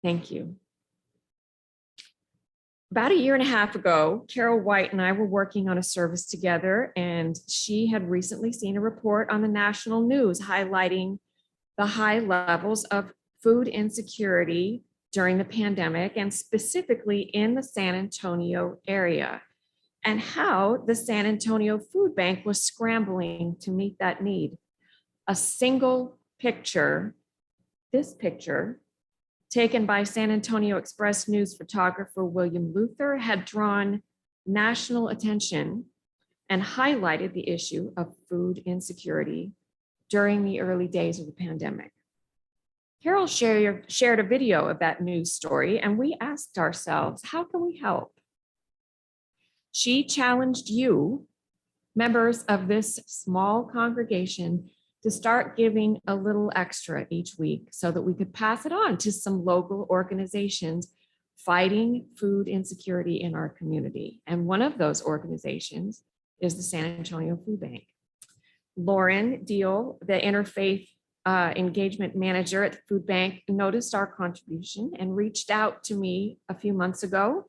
Thank you. About a year and a half ago, Carol White and I were working on a service together, and she had recently seen a report on the national news highlighting the high levels of food insecurity during the pandemic, and specifically in the San Antonio area, and how the San Antonio Food Bank was scrambling to meet that need. A single picture, this picture, taken by San Antonio Express News photographer William Luther, had drawn national attention and highlighted the issue of food insecurity during the early days of the pandemic. Carol shared a video of that news story, and we asked ourselves, how can we help? She challenged you, members of this small congregation, to start giving a little extra each week so that we could pass it on to some local organizations fighting food insecurity in our community. And one of those organizations is the San Antonio Food Bank. Lauren Diehl, the interfaith engagement manager at the food bank, noticed our contribution and reached out to me a few months ago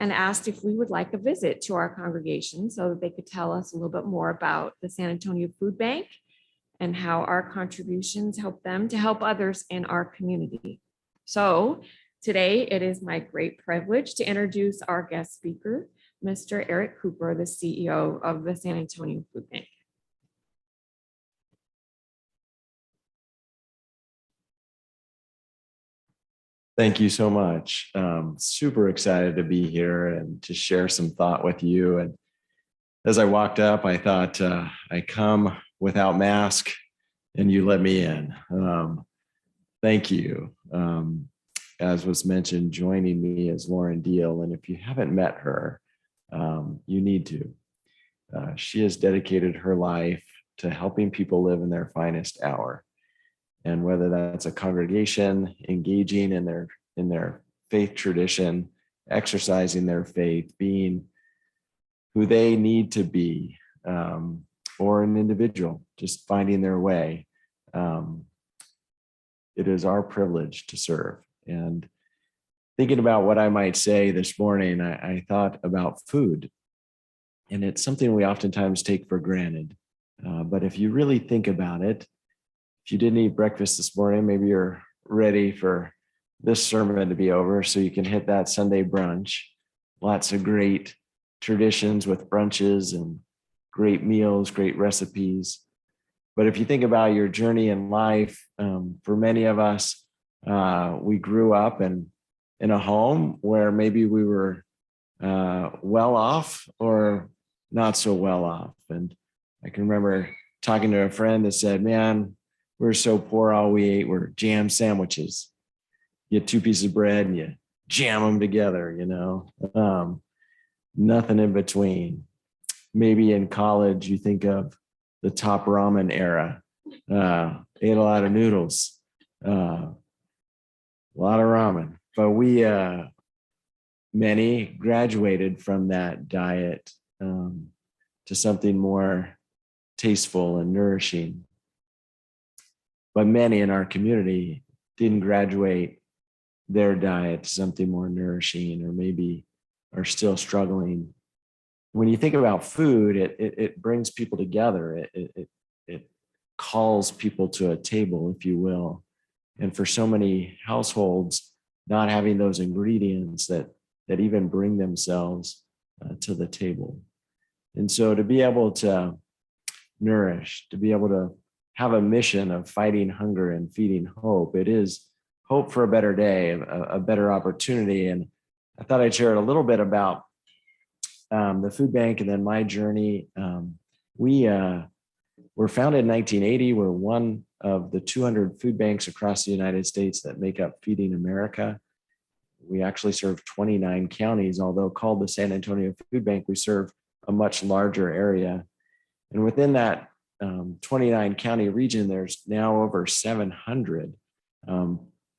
and asked if we would like a visit to our congregation so that they could tell us a little bit more about the San Antonio Food Bank and how our contributions help them to help others in our community. So today it is my great privilege to introduce our guest speaker, Mr. Eric Cooper, the CEO of the San Antonio Food Bank. Thank you so much. Super excited to be here and to share some thought with you. And as I walked up, I thought I come without mask and you let me in. Thank you. As was mentioned, joining me is Lauren Diehl. And if you haven't met her, you need to. She has dedicated her life to helping people live in their finest hour. And whether that's a congregation engaging in their faith tradition, exercising their faith, being who they need to be, or an individual just finding their way, it is our privilege to serve. And thinking about what I might say this morning, I thought about food. And it's something we oftentimes take for granted. But if you really think about it, if you didn't eat breakfast this morning, maybe you're ready for this sermon to be over so you can hit that Sunday brunch. Lots of great traditions with brunches and great meals, great recipes. But if you think about your journey in life, for many of us, we grew up in a home where maybe we were well off or not so well off. And I can remember talking to a friend that said, man, we're so poor, all we ate were jam sandwiches. You get 2 pieces of bread and you jam them together, nothing in between. Maybe in college, you think of the top ramen era. Ate a lot of noodles, a lot of ramen. But many graduated from that diet to something more tasteful and nourishing. But many in our community didn't graduate their diet to something more nourishing, or maybe are still struggling. When you think about food, it brings people together. It calls people to a table, if you will. And for so many households, not having those ingredients that even bring themselves to the table. And so to be able to nourish, to be able to have a mission of fighting hunger and feeding hope, it is hope for a better day, a better opportunity. And I thought I'd share a little bit about the food bank and then my journey. We were founded in 1980. We're one of the 200 food banks across the United States that make up Feeding America. We actually serve 29 counties, although called the San Antonio Food Bank, we serve a much larger area. And within that 29 county region, there's now over 700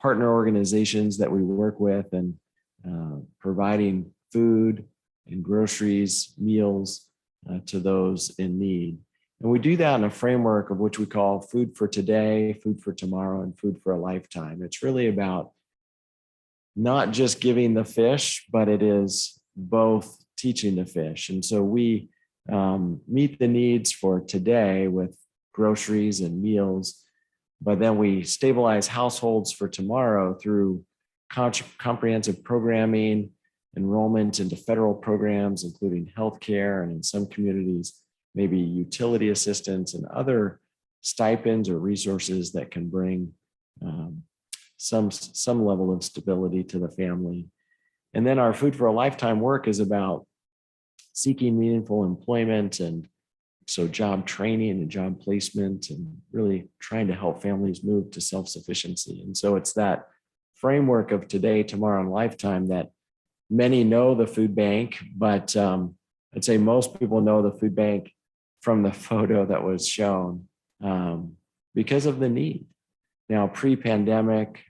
partner organizations that we work with, and providing food and groceries, meals to those in need. And we do that in a framework of which we call food for today, food for tomorrow, and food for a lifetime. It's really about not just giving the fish, but it is both teaching the fish. And so we meet the needs for today with groceries and meals, but then we stabilize households for tomorrow through comprehensive programming, enrollment into federal programs, including healthcare, and in some communities, maybe utility assistance and other stipends or resources that can bring some level of stability to the family. And then our Food for a Lifetime work is about seeking meaningful employment, and so job training and job placement, and really trying to help families move to self-sufficiency. And so it's that framework of today, tomorrow, and lifetime that many know the food bank, but I'd say most people know the food bank from the photo that was shown because of the need. Now, pre-pandemic,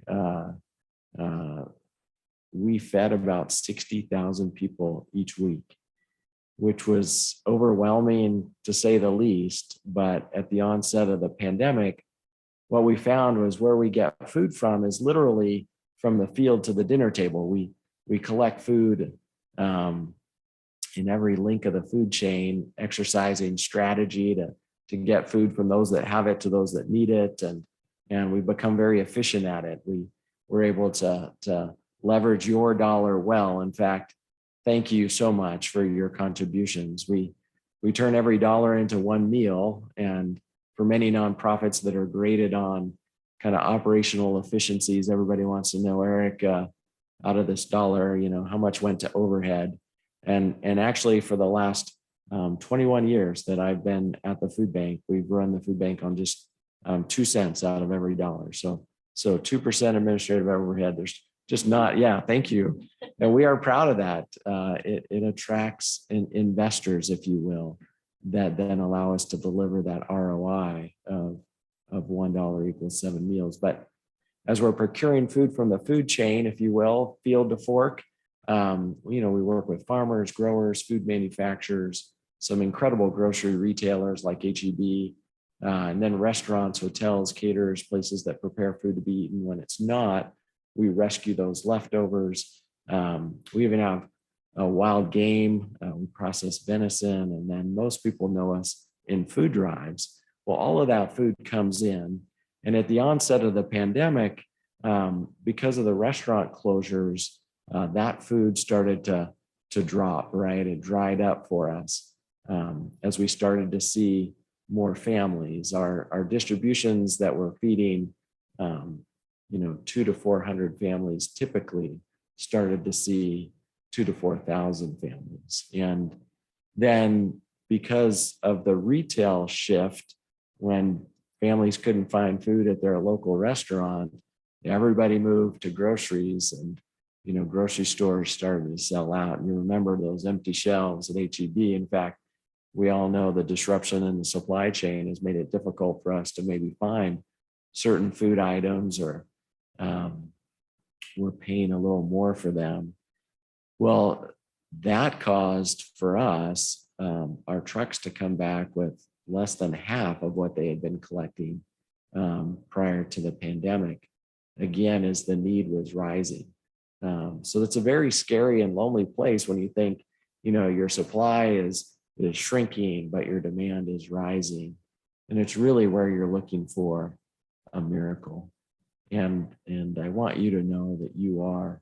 we fed about 60,000 people each week, which was overwhelming to say the least. But at the onset of the pandemic, what we found was where we get food from is literally from the field to the dinner table. We collect food in every link of the food chain, exercising strategy to get food from those that have it to those that need it. And we become very efficient at it. We're able to leverage your dollar well. In fact, thank you so much for your contributions. We turn every dollar into one meal. And for many nonprofits that are graded on kind of operational efficiencies, everybody wants to know, Eric, out of this dollar, how much went to overhead? And actually for the last 21 years that I've been at the food bank, we've run the food bank on just 2 cents out of every dollar. So 2% administrative overhead. There's just not, thank you. And we are proud of that. It attracts investors, if you will, that then allow us to deliver that ROI of $1 equals 7 meals. But as we're procuring food from the food chain, if you will, field to fork, we work with farmers, growers, food manufacturers, some incredible grocery retailers like HEB, and then restaurants, hotels, caterers, places that prepare food to be eaten when it's not. We rescue those leftovers. We even have a wild game. We process venison, and then most people know us in food drives. Well, all of that food comes in. And at the onset of the pandemic, because of the restaurant closures, that food started to drop, right? It dried up for us as we started to see more families. Our distributions that were feeding 200 to 400 families typically started to see 2,000 to 4,000 families. And then because of the retail shift, when families couldn't find food at their local restaurant, everybody moved to groceries, and grocery stores started to sell out. And you remember those empty shelves at HEB. In fact, we all know the disruption in the supply chain has made it difficult for us to maybe find certain food items, or we're paying a little more for them. Well, that caused for us our trucks to come back with less than half of what they had been collecting prior to the pandemic, again, as the need was rising. So it's a very scary and lonely place when you think, your supply is shrinking, but your demand is rising. And it's really where you're looking for a miracle. And I want you to know that you are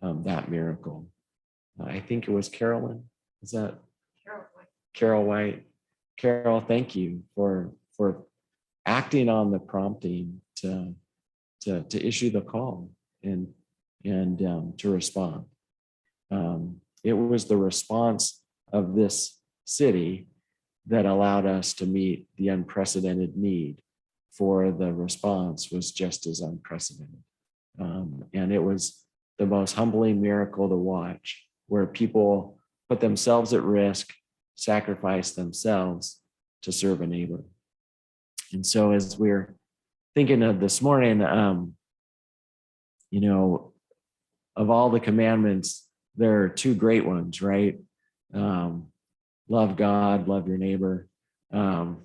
that miracle. I think it was Carolyn. Is that Carol White? Carol, thank you for acting on the prompting to issue the call and to respond. It was the response of this city that allowed us to meet the unprecedented need, for the response was just as unprecedented. And it was the most humbling miracle to watch, where people put themselves at risk, sacrifice themselves to serve a neighbor. And so as we're thinking of this morning, of all the commandments, there are 2 great ones, right? Love God, love your neighbor. And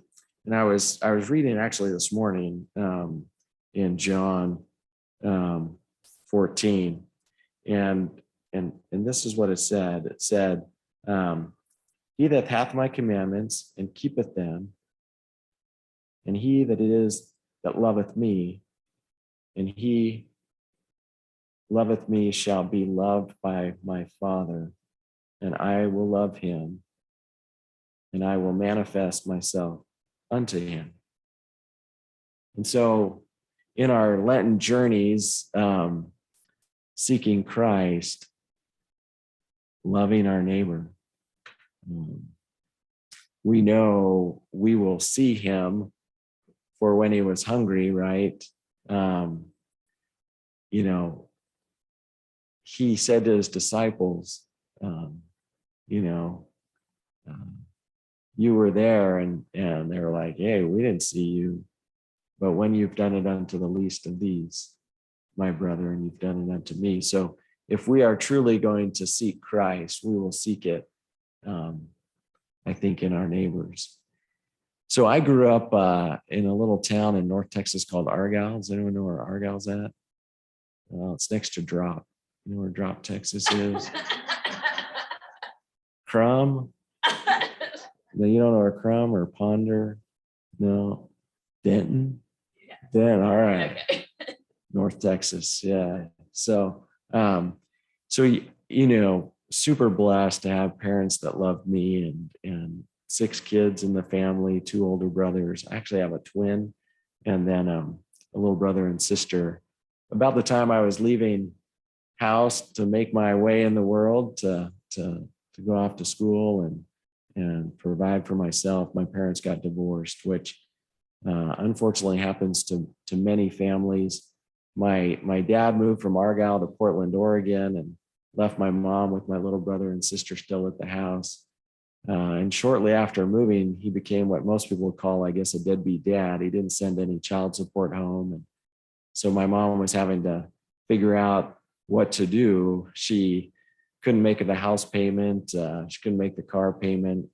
I was reading actually this morning in John 14, And this is what it said. It said, he that hath my commandments and keepeth them, and he that it is that loveth me, and he loveth me shall be loved by my Father, and I will love him, and I will manifest myself unto him. And so in our Lenten journeys, seeking Christ, loving our neighbor, we know we will see him for when he was hungry, right? He said to his disciples, you were there, and they were like, hey, we didn't see you. But when you've done it unto the least of these, my brother, and you've done it unto me. So if we are truly going to seek Christ, we will seek it, I think, in our neighbors. So I grew up in a little town in North Texas called Argyle. Does anyone know where Argyle's at? Well, it's next to Drop. You know where Drop, Texas is? Crum? No, you don't know where Crum or Ponder? No. Denton? Yeah. Denton, all right. Okay. North Texas, yeah. So, super blessed to have parents that love me, and 6 kids in the family, 2 older brothers. I actually have a twin, and then a little brother and sister. About the time I was leaving house to make my way in the world, to go off to school and provide for myself, my parents got divorced, which unfortunately happens to many families. My dad moved from Argyle to Portland, Oregon, and left my mom with my little brother and sister still at the house. And shortly after moving, he became what most people would call, I guess, a deadbeat dad. He didn't send any child support home. And so my mom was having to figure out what to do. She couldn't make the house payment. She couldn't make the car payment.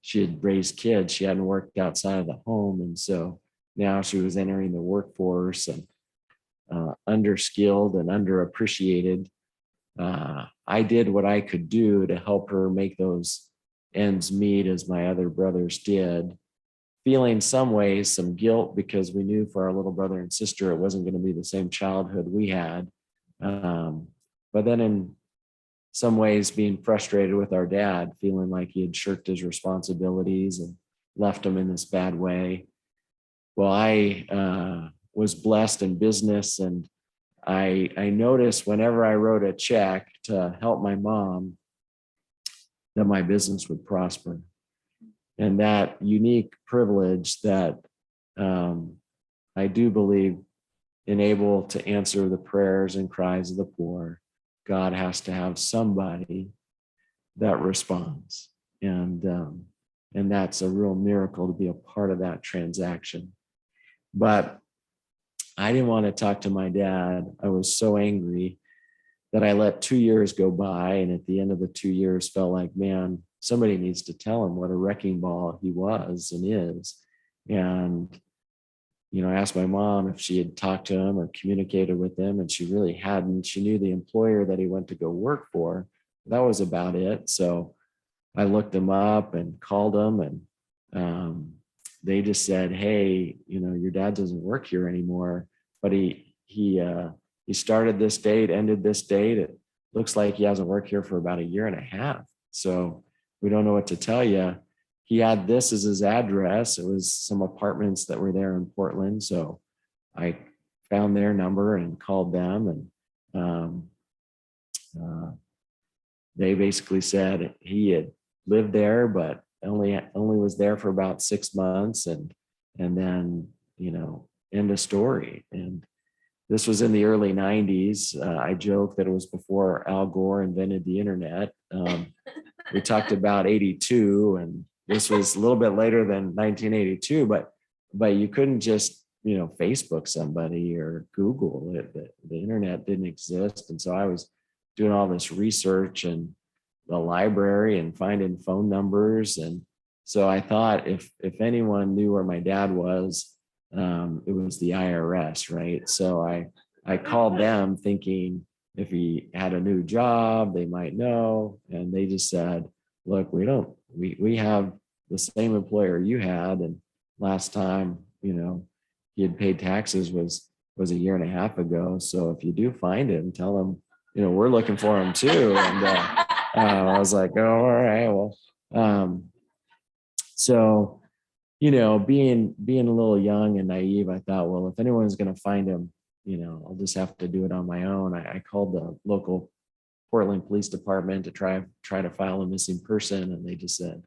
She had raised kids. She hadn't worked outside of the home. And so now she was entering the workforce, and underskilled and underappreciated. I did what I could do to help her make those ends meet, as my other brothers did, feeling some ways some guilt, because we knew for our little brother and sister it wasn't going to be the same childhood we had. But then in some ways being frustrated with our dad, feeling like he had shirked his responsibilities and left him in this bad way. Well, I was blessed in business, and I noticed whenever I wrote a check to help my mom, that my business would prosper. And that unique privilege that I do believe enable to answer the prayers and cries of the poor, God has to have somebody that responds. And that's a real miracle to be a part of that transaction. But I didn't want to talk to my dad. I was so angry that I let 2 years go by. And at the end of the 2 years, felt like, man, somebody needs to tell him what a wrecking ball he was and is. And, I asked my mom if she had talked to him or communicated with him, and she really hadn't. She knew the employer that he went to go work for. That was about it. So I looked him up and called him, and they just said, hey, your dad doesn't work here anymore, but he started this date, ended this date. It looks like he hasn't worked here for about 1.5 years. So we don't know what to tell you. He had this as his address. It was some apartments that were there in Portland. So I found their number and called them, and they basically said he had lived there, but only was there for about 6 months, and then end of story. And this was in the early 90s. I joke that it was before Al Gore invented the internet. We talked about 82, and this was a little bit later than 1982, but you couldn't just Facebook somebody or Google it. The internet didn't exist. And so I was doing all this research and the library and finding phone numbers. And so I thought if anyone knew where my dad was, it was the IRS, right? So I called them thinking if he had a new job, they might know. And they just said, look, we have the same employer you had. And last time, he had paid taxes was a year and a half ago. So if you do find him, tell him, we're looking for him too. And I was like, oh, all right, well, so, being a little young and naive, I thought, well, if anyone's going to find him, I'll just have to do it on my own. I called the local Portland Police Department to try to file a missing person, and they just said,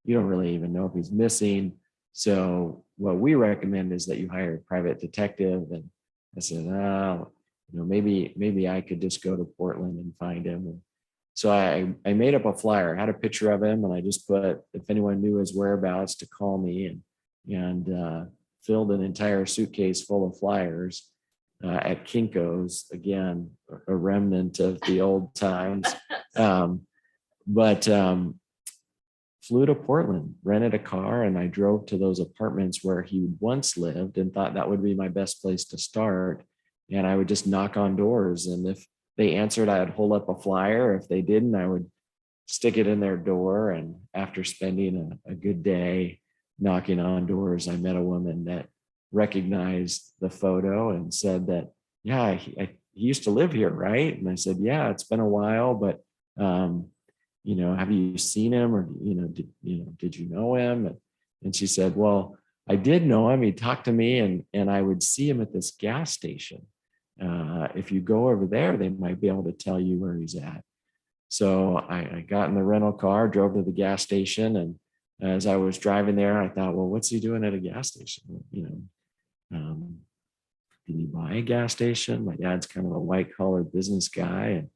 you don't really even know if he's missing. So what we recommend is that you hire a private detective. And I said, maybe I could just go to Portland and find him. And so I made up a flyer. I had a picture of him, and I just put, if anyone knew his whereabouts, to call me, and filled an entire suitcase full of flyers at Kinko's, again, a remnant of the old times. But flew to Portland, rented a car, and I drove to those apartments where he once lived and thought that would be my best place to start. And I would just knock on doors. And if they answered, I'd hold up a flyer. If they didn't, I would stick it in their door. And after spending a good day knocking on doors, I met a woman that recognized the photo and said that, yeah, he used to live here, right? And I said, yeah, it's been a while, but have you seen him, or did you know him? And she said, well, I did know him. He talked to me, and I would see him at this gas station. If you go over there, they might be able to tell you where he's at. So I got in the rental car, drove to the gas station, and as I was driving there, I thought, well, what's he doing at a gas station? Did he buy a gas station? My dad's kind of a white collar business guy. And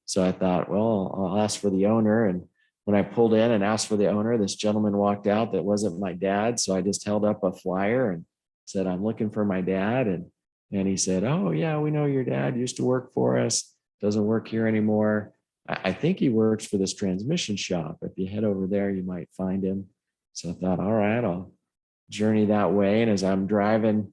so I thought, well, I'll ask for the owner. And when I pulled in and asked for the owner, this gentleman walked out that wasn't my dad. So I just held up a flyer and said, I'm looking for my dad. And he said, oh, yeah, we know your dad used to work for us. Doesn't work here anymore. I think he works for this transmission shop. If you head over there, you might find him. So I thought, all right, I'll journey that way. And as I'm driving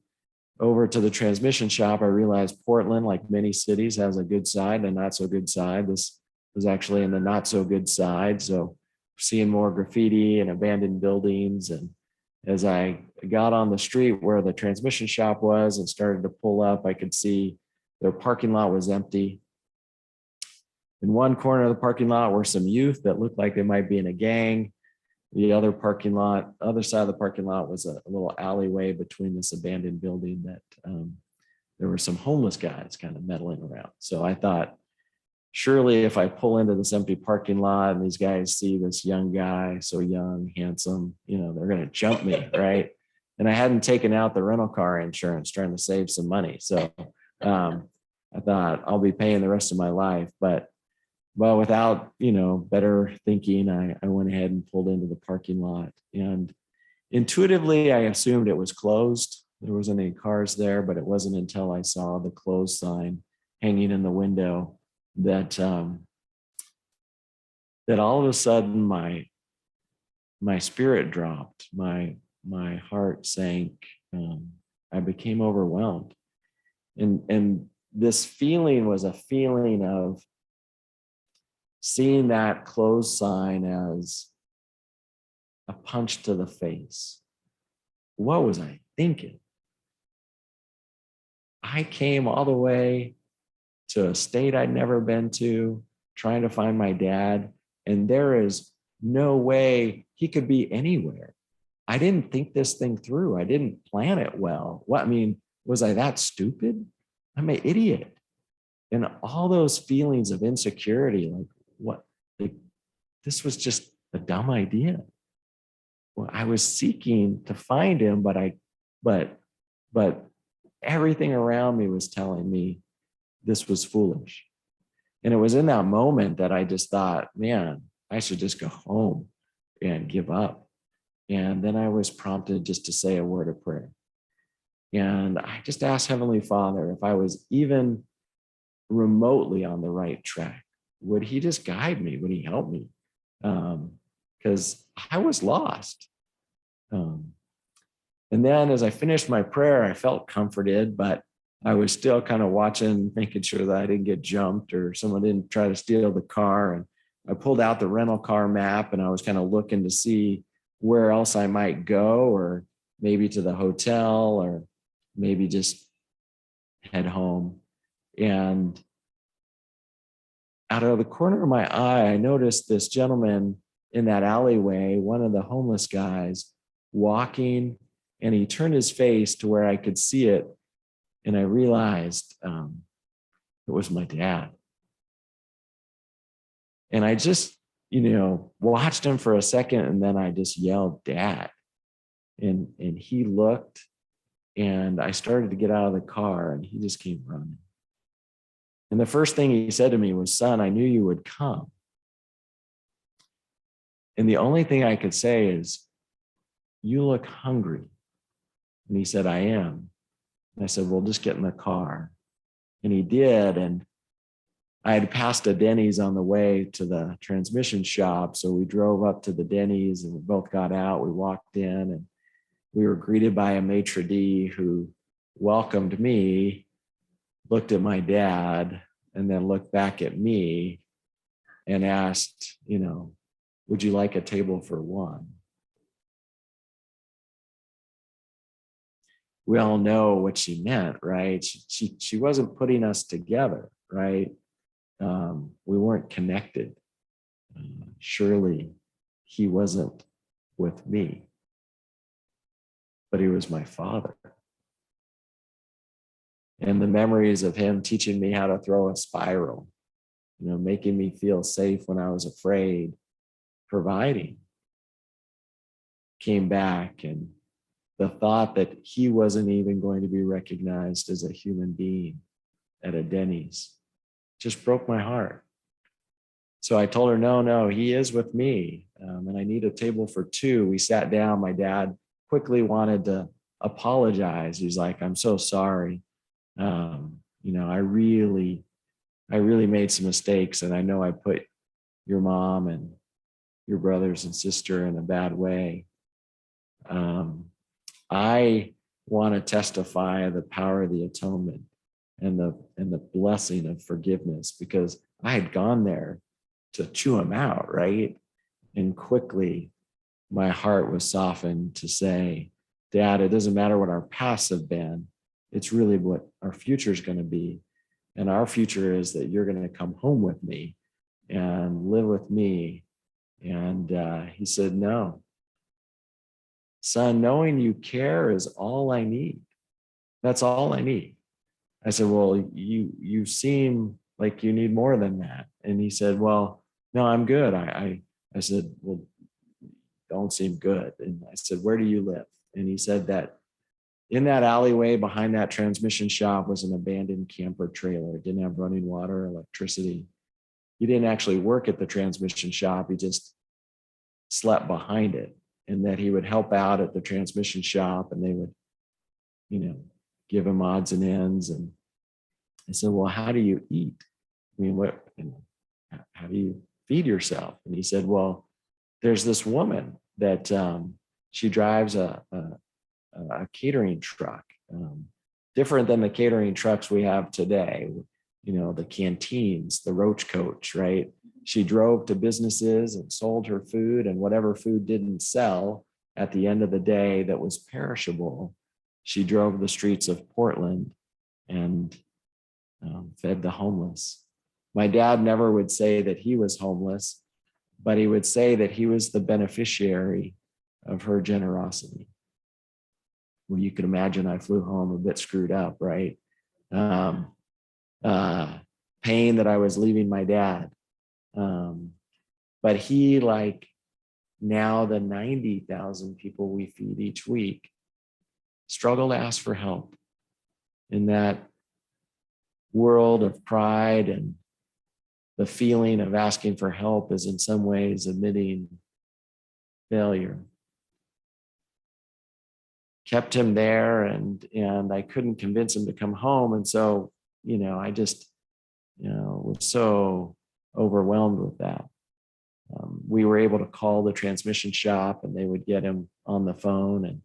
over to the transmission shop, I realized Portland, like many cities, has a good side and a not so good side. This was actually in the not so good side. So seeing more graffiti and abandoned buildings. And as I got on the street where the transmission shop was and started to pull up, I could see their parking lot was empty. In one corner of the parking lot were some youth that looked like they might be in a gang. The other side of the parking lot was a little alleyway between this abandoned building that there were some homeless guys kind of meddling around. So I thought, surely if I pull into this empty parking lot and these guys see this young guy, so young, handsome, they're going to jump me, right? And I hadn't taken out the rental car insurance, trying to save some money. So I thought I'll be paying the rest of my life. But without, better thinking, I went ahead and pulled into the parking lot. And intuitively, I assumed it was closed. There wasn't any cars there, but it wasn't until I saw the closed sign hanging in the window that all of a sudden my spirit dropped, my heart sank. I became overwhelmed. And this feeling was a feeling of seeing that closed sign as a punch to the face. What was I thinking? I came all the way to a state I'd never been to, trying to find my dad, and there is no way he could be anywhere. I didn't think this thing through. I didn't plan it well. Was I that stupid? I'm an idiot. And all those feelings of insecurity, this was just a dumb idea. Well, I was seeking to find him, but everything around me was telling me this was foolish. And it was in that moment that I just thought, man, I should just go home and give up. And then I was prompted just to say a word of prayer. And I just asked Heavenly Father if I was even remotely on the right track. Would he just guide me? Would he help me? Because I was lost. And then as I finished my prayer, I felt comforted, but I was still kind of watching, making sure that I didn't get jumped or someone didn't try to steal the car. And I pulled out the rental car map and I was kind of looking to see where else I might go, or maybe to the hotel, or maybe just head home. And out of the corner of my eye, I noticed this gentleman in that alleyway, one of the homeless guys, walking, and he turned his face to where I could see it. And I realized it was my dad. And I just, watched him for a second, and then I just yelled, "Dad." And he looked, and I started to get out of the car, and he just came running. And the first thing he said to me was, "Son, I knew you would come." And the only thing I could say is, "You look hungry." And he said, "I am." And I said, "Well, just get in the car." And he did. And I had passed a Denny's on the way to the transmission shop. So we drove up to the Denny's and we both got out. We walked in and we were greeted by a maitre d' who welcomed me, looked at my dad, and then looked back at me and asked, "Would you like a table for one?" We all know what she meant, right? She wasn't putting us together, right? We weren't connected. Surely he wasn't with me, but he was my father. And the memories of him teaching me how to throw a spiral, making me feel safe when I was afraid, providing, came back. And the thought that he wasn't even going to be recognized as a human being at a Denny's just broke my heart. So I told her, no, he is with me. And I need a table for two. We sat down. My dad quickly wanted to apologize. He's like, "I'm so sorry. I really made some mistakes. And I know I put your mom and your brothers and sister in a bad way. I want to testify the power of the atonement and the blessing of forgiveness, because I had gone there to chew them out, right? And quickly my heart was softened to say, "Dad, it doesn't matter what our pasts have been. It's really what our future is going to be. And our future is that you're going to come home with me and live with me." And he said, "No, son, knowing you care is all I need. That's all I need." I said, "Well, you seem like you need more than that." And he said, "Well, no, I'm good." I said, "Well, don't seem good." And I said, "Where do you live?" And he said that in that alleyway behind that transmission shop was an abandoned camper trailer. It didn't have running water, electricity. He didn't actually work at the transmission shop. He just slept behind it, and that he would help out at the transmission shop and they would, give him odds and ends. And I said, "Well, how do you eat? I mean, how do you feed yourself?" And he said, "Well, there's this woman that she drives a catering truck, different than the catering trucks we have today, the canteens, the roach coach, right? She drove to businesses and sold her food, and whatever food didn't sell at the end of the day that was perishable, she drove the streets of Portland and fed the homeless." My dad never would say that he was homeless, but he would say that he was the beneficiary of her generosity. Well, you can imagine I flew home a bit screwed up, right? Pain that I was leaving my dad. But he, like now the 90,000 people we feed each week, struggle to ask for help in that world of pride, and the feeling of asking for help is in some ways admitting failure. Kept him there, and I couldn't convince him to come home. And so, I just, was so overwhelmed with that. We were able to call the transmission shop and they would get him on the phone.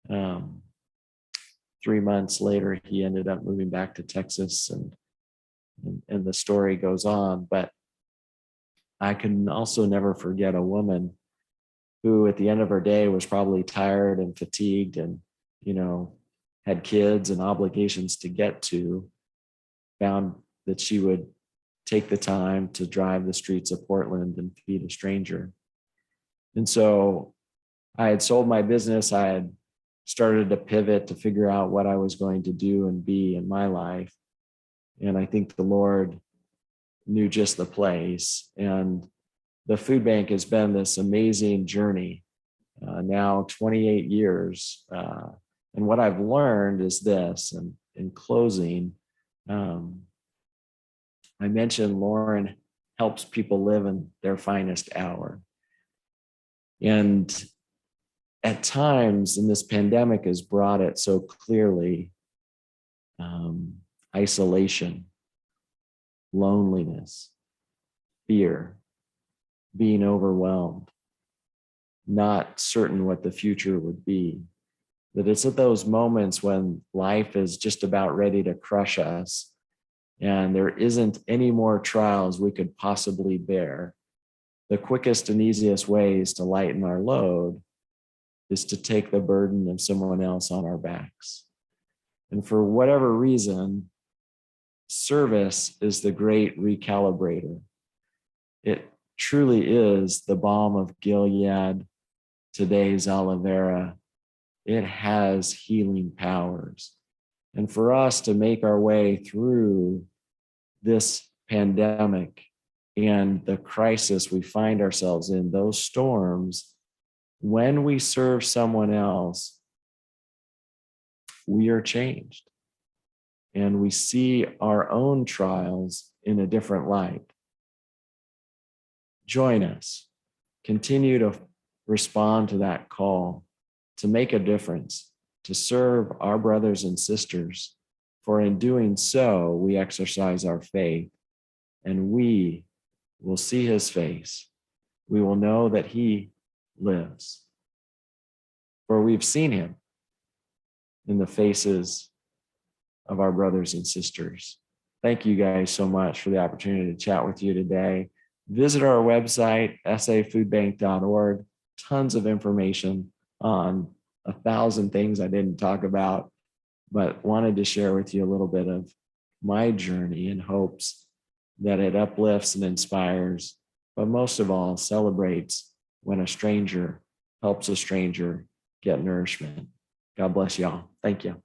And 3 months later, he ended up moving back to Texas, and the story goes on. But I can also never forget a woman who at the end of her day was probably tired and fatigued and, had kids and obligations to get to, found that she would take the time to drive the streets of Portland and feed a stranger. And so I had sold my business. I had started to pivot to figure out what I was going to do and be in my life. And I think the Lord knew just the place. And the food bank has been this amazing journey, now 28 years. And what I've learned is this, and in closing, I mentioned Lauren helps people live in their finest hour. And at times, and this pandemic has brought it so clearly, isolation, loneliness, fear, being overwhelmed, not certain what the future would be. That it's at those moments when life is just about ready to crush us and there isn't any more trials we could possibly bear. The quickest and easiest ways to lighten our load is to take the burden of someone else on our backs. And for whatever reason, service is the great recalibrator. It truly is the balm of Gilead, today's aloe vera. It has healing powers. And for us to make our way through this pandemic and the crisis we find ourselves in, those storms, when we serve someone else, we are changed. And we see our own trials in a different light. Join us. Continue to respond to that call to make a difference, to serve our brothers and sisters. For in doing so, we exercise our faith, and we will see his face. We will know that he lives. For we've seen him in the faces of our brothers and sisters. Thank you guys so much for the opportunity to chat with you today. Visit our website, safoodbank.org. Tons of information on 1,000 things I didn't talk about, but wanted to share with you a little bit of my journey in hopes that it uplifts and inspires, but most of all, celebrates when a stranger helps a stranger get nourishment. God bless y'all. Thank you.